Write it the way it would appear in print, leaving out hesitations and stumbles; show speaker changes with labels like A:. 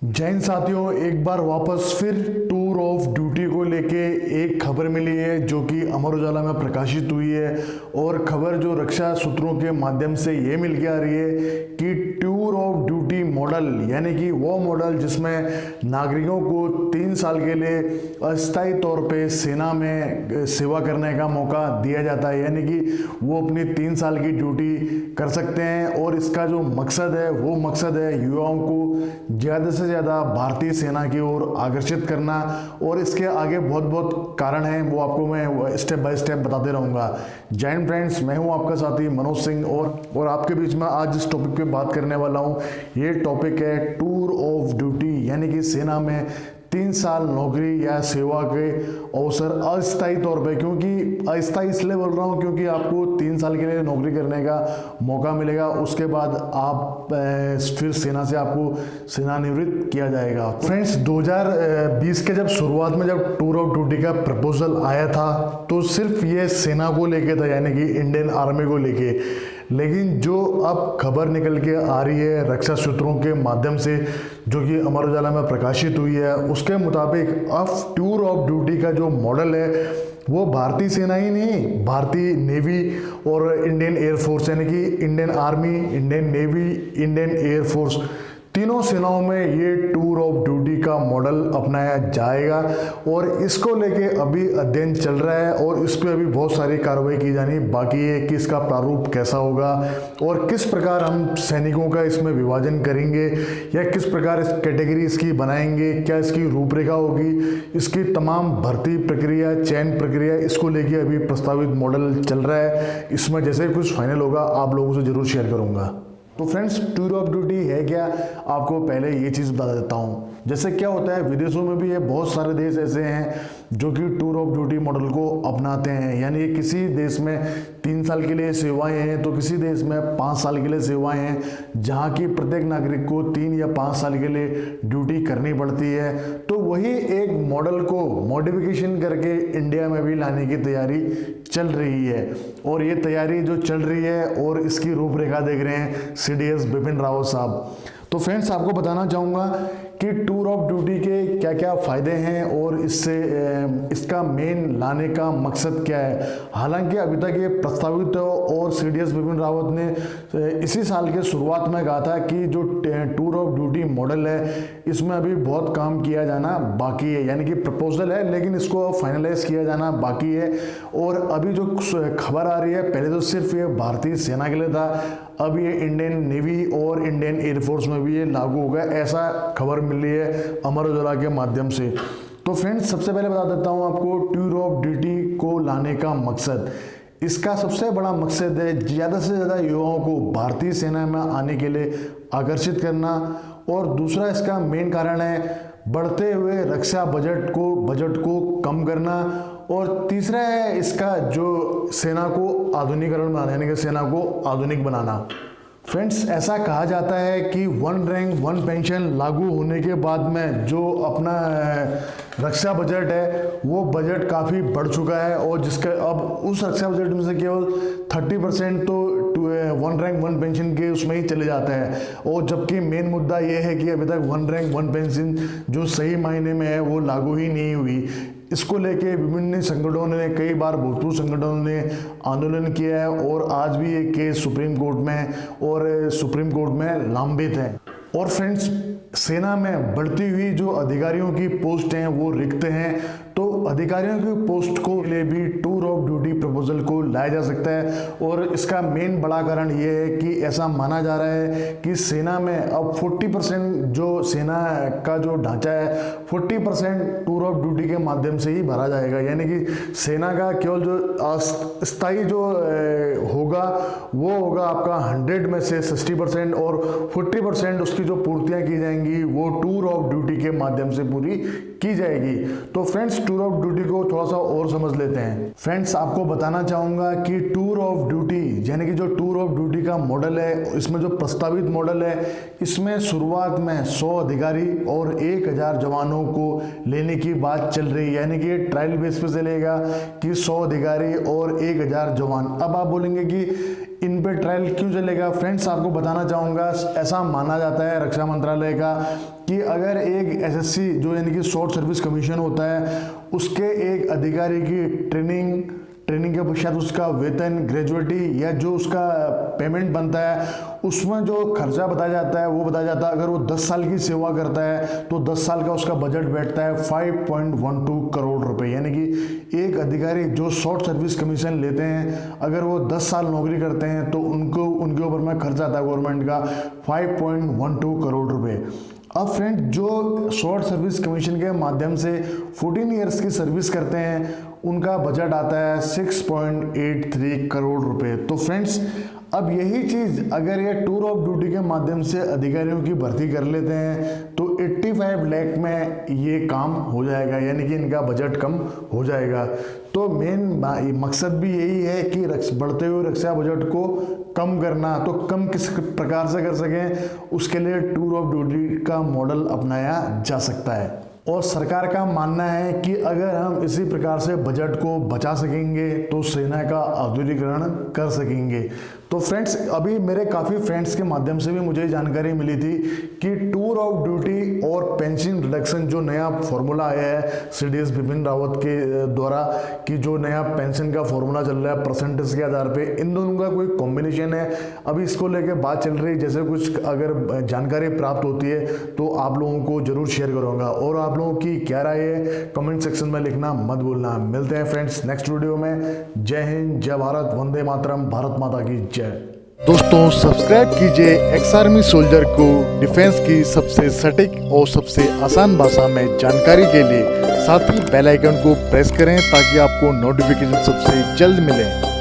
A: जैन साथियों, एक बार वापस फिर टूर ऑफ ड्यूटी को लेके एक खबर मिली है जो कि अमर उजाला में प्रकाशित हुई है। और खबर जो रक्षा सूत्रों के माध्यम से ये मिल के आ रही है कि टूर ऑफ ड्यूटी मॉडल यानी कि वो मॉडल जिसमें नागरिकों को 3 साल के लिए अस्थायी तौर पे सेना में सेवा करने का मौका दिया जाता है, यानी कि वो अपनी 3 साल की ड्यूटी कर सकते हैं। और इसका जो मकसद है वो मकसद है युवाओं को ज़्यादा से ज़्यादा भारतीय सेना की ओर आकर्षित करना। और इसके आगे बहुत बहुत कारण हैं, वो आपको मैं स्टेप बाय स्टेप बताते रहूँगा। जैन फ्रेंड्स, मैं हूँ आपका साथी मनोज सिंह और आपके बीच में आज इस टॉपिक पे बात करने वाला हूँ। ये टॉपिक है टूर ऑफ ड्यूटी, यानी कि सेना में 3 साल नौकरी या सेवा के अवसर अस्थायी तौर पे। क्योंकि अस्थायी इसलिए बोल रहा हूँ क्योंकि आपको 3 साल के लिए नौकरी करने का मौका मिलेगा, उसके बाद आप फिर सेना से आपको सेवानिवृत्त किया जाएगा। फ्रेंड्स, 2020 के जब शुरुआत में जब टूर ऑफ ड्यूटी का प्रपोजल आया था तो सिर्फ ये सेना को लेके था, यानी कि इंडियन आर्मी को लेके। लेकिन जो अब खबर निकल के आ रही है रक्षा सूत्रों के माध्यम से, जो कि अमर उजाला में प्रकाशित हुई है, उसके मुताबिक अब टूर ऑफ ड्यूटी का जो मॉडल है वो भारतीय सेना ही नहीं, भारतीय नेवी और इंडियन एयरफोर्स, यानी कि Indian army, Indian navy, Indian air force, तीनों सेनाओं में ये टूर ऑफ ड्यूटी का मॉडल अपनाया जाएगा। और इसको लेके अभी अध्ययन चल रहा है और इस पर अभी बहुत सारी कार्रवाई की जानी बाकी है कि इसका प्रारूप कैसा होगा और किस प्रकार हम सैनिकों का इसमें विभाजन करेंगे या किस प्रकार इस कैटेगरी इसकी बनाएंगे, क्या इसकी रूपरेखा होगी, इसकी तमाम भर्ती प्रक्रिया, चयन प्रक्रिया, इसको लेके अभी प्रस्तावित मॉडल चल रहा है। इसमें जैसे कुछ फाइनल होगा आप लोगों से जरूर शेयर करूँगा। तो फ्रेंड्स, टूर ऑफ ड्यूटी है क्या, आपको पहले ये चीज़ बता देता हूँ। जैसे क्या होता है विदेशों में भी ये बहुत सारे देश ऐसे हैं जो कि टूर ऑफ ड्यूटी मॉडल को अपनाते हैं, यानी किसी देश में 3 साल के लिए सेवाएं हैं तो किसी देश में 5 साल के लिए सेवाएं हैं, जहाँ की प्रत्येक नागरिक को 3 या 5 साल के लिए ड्यूटी करनी पड़ती है। तो वही एक मॉडल को मॉडिफिकेशन करके इंडिया में भी लाने की तैयारी चल रही है। और ये तैयारी जो चल रही है और इसकी रूपरेखा देख रहे हैं CDS बिपिन रावत साहब। तो फ्रेंड्स, आपको बताना चाहूँगा कि टूर ऑफ ड्यूटी के क्या क्या फ़ायदे हैं और इससे इसका मेन लाने का मकसद क्या है। हालांकि अभी तक ये प्रस्तावित और CDS बिपिन रावत ने इसी साल के शुरुआत में कहा था कि जो टूर ऑफ ड्यूटी मॉडल है इसमें अभी बहुत काम किया जाना बाकी है, यानी कि प्रपोजल है लेकिन इसको फाइनलाइज किया जाना बाकी है। और अभी जो खबर आ रही है, पहले तो सिर्फ ये भारतीय सेना के लिए था, अब ये इंडियन नेवी और इंडियन एयरफोर्स में भी ये लागू होगा, ऐसा खबर मिल रही है अमर उजाला के माध्यम से। तो फ्रेंड्स, सबसे पहले बता देता हूँ आपको टूर ऑफ ड्यूटी को लाने का मकसद। इसका सबसे बड़ा मकसद है ज़्यादा से ज़्यादा युवाओं को भारतीय सेना में आने के लिए आकर्षित करना। और दूसरा इसका मेन कारण है बढ़ते हुए रक्षा बजट को कम करना। और तीसरा है इसका जो सेना को आधुनिकीकरण बनाना, यानी कि सेना को आधुनिक बनाना। फ्रेंड्स, ऐसा कहा जाता है कि 1 रैंक 1 पेंशन लागू होने के बाद में जो अपना रक्षा बजट है वो बजट काफ़ी बढ़ चुका है और जिसका अब उस रक्षा बजट में से केवल 30% तो 1 रैंक 1 पेंशन के उसमें ही चले जाता है। और जबकि मेन मुद्दा ये है कि अभी तक 1 रैंक 1 पेंशन जो सही मायने में है वो लागू ही नहीं हुई। इसको लेके विभिन्न संगठनों ने, कई बार भूतपूर्व संगठनों ने आंदोलन किया है और आज भी ये केस सुप्रीम कोर्ट में और सुप्रीम कोर्ट में लंबित है। और फ्रेंड्स, सेना में बढ़ती हुई जो अधिकारियों की पोस्ट हैं वो रिक्त हैं, तो अधिकारियों की पोस्ट को लिए भी टूर ऑफ ड्यूटी प्रपोजल को लाया जा सकता है। और इसका मेन बड़ा कारण ये है कि ऐसा माना जा रहा है कि सेना में अब 40% जो सेना का जो ढांचा है 40% टूर ऑफ ड्यूटी के माध्यम से ही भरा जाएगा, यानी कि सेना का केवल जो स्थायी जो होगा वो होगा आपका 100 में से 60% और 40% उसकी जो पूर्तियां की जाएंगी वो टूर ऑफ ड्यूटी के माध्यम से पूरी की जाएगी। तो फ्रेंड्स, टूर ऑफ ड्यूटी को थोड़ा सा और समझ लेते हैं। फ्रेंड्स, आपको बताना चाहूँगा कि टूर ऑफ ड्यूटी यानी कि जो टूर ऑफ ड्यूटी का मॉडल है, इसमें जो प्रस्तावित मॉडल है, इसमें शुरुआत में 100 अधिकारी और 1000 जवानों को लेने की बात चल रही है, यानी कि ये ट्रायल बेस पे चलेगा कि 100 अधिकारी और 1000 जवान। अब आप बोलेंगे कि इन पे ट्रायल क्यों चलेगा फ्रेंड्स, आपको बताना चाहूँगा। ऐसा माना जाता है रक्षा मंत्रालय का कि अगर एक एसएससी जो यानी कि शॉर्ट सर्विस कमीशन होता है, उसके एक अधिकारी की ट्रेनिंग के पश्चात उसका वेतन, ग्रेजुएटी या जो उसका पेमेंट बनता है, उसमें जो खर्चा बताया जाता है वो बताया जाता है। अगर वो 10 साल की सेवा करता है तो 10 साल का उसका बजट बैठता है 5.12 करोड़ रुपए। यानी कि एक अधिकारी जो शॉर्ट सर्विस कमीशन लेते हैं, अगर वो 10 साल नौकरी करते हैं तो उनके ऊपर में खर्चा आता है गवर्नमेंट का 5.12 करोड़ रुपए। अब फ्रेंड, जो शॉर्ट सर्विस कमीशन के माध्यम से 14 ईयर्स की सर्विस करते हैं, उनका बजट आता है 6.83 करोड़ रुपए। तो फ्रेंड्स, अब यही चीज़ अगर ये टूर ऑफ ड्यूटी के माध्यम से अधिकारियों की भर्ती कर लेते हैं तो 85 लाख में ये काम हो जाएगा, यानी कि इनका बजट कम हो जाएगा। तो मेन मकसद भी यही है कि बढ़ते हुए रक्षा बजट को कम करना। तो कम किस प्रकार से कर सकें, उसके लिए टूर ऑफ ड्यूटी का मॉडल अपनाया जा सकता है। और सरकार का मानना है कि अगर हम इसी प्रकार से बजट को बचा सकेंगे तो सेना का आधुनिकीकरण कर सकेंगे। तो फ्रेंड्स, अभी मेरे काफ़ी फ्रेंड्स के माध्यम से भी मुझे जानकारी मिली थी कि टूर ऑफ ड्यूटी और पेंशन रिडक्शन जो नया फॉर्मूला आया है सीडीएस बिपिन रावत के द्वारा, कि जो नया पेंशन का फॉर्मूला चल रहा है परसेंटेज के आधार पे, इन दोनों का कोई कॉम्बिनेशन है। अभी इसको लेकर बात चल रही है, जैसे कुछ अगर जानकारी प्राप्त होती है तो आप लोगों को जरूर शेयर करूँगा। और आप लोगों की क्या राय है कमेंट सेक्शन में लिखना मत भूलना। मिलते हैं फ्रेंड्स नेक्स्ट वीडियो में। जय हिंद, जय भारत, वंदे मातरम, भारत माता की जय।
B: दोस्तों, सब्सक्राइब कीजिए एक्स आर्मी सोल्जर को डिफेंस की सबसे सटीक और सबसे आसान भाषा में जानकारी के लिए। साथ ही बेल आइकन को प्रेस करें ताकि आपको नोटिफिकेशन सबसे जल्द मिले।